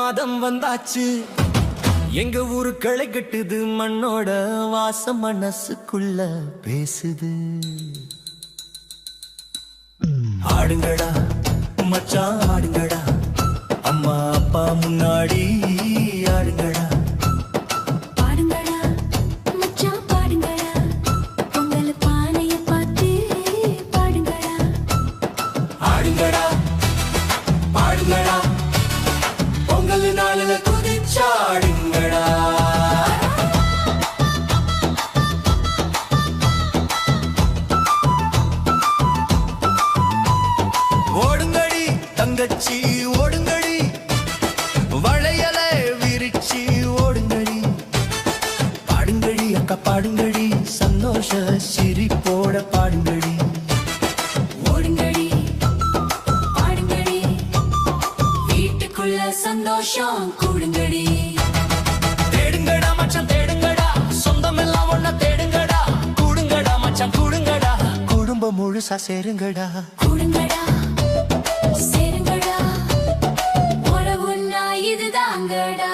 மாதம் வந்தாச்சு. எங்க ஊரு களை கட்டுது, மண்ணோட வாசம் மனசுக்குள்ள பேசுது. ஆடுங்கடா மச்சான் ஆடுங்கடா, அம்மா அப்பா முன்னாடி ஆடுங்கடா. பாடுங்கடா மச்சான் பாடுங்கடா, பொங்கல் பானைய பார்த்து பாடுங்கடா. ஆடுங்கடா பாடுங்கடா, பொங்கல் நாளில குதிச்சாடுங்கடா. ஓடுங்கடி தங்கச்சி ஓடுங்கடி, வளையல விரிச்சி ஓடுங்கடி. பாடுங்கடி அக்கா பாடுங்கடி, சந்தோஷ சிரிப்போட பாடுங்கடி. ஓடுங்கடி பாடுங்கடி, வீட்டுக்குள்ள சந்தோஷம் கூடுங்கடி. தேடுங்கடா மச்சான் தேடுங்கடா, சொந்தம் எல்லாம் ஒண்ணா தேடுங்கடா. கூடுங்கடா மச்சான் கூடுங்கடா, குடும்பம் முழுசா சேருங்கடா. கூடுங்கடா சேருங்கடா, உறவுன்னா இதுதாங்கடா.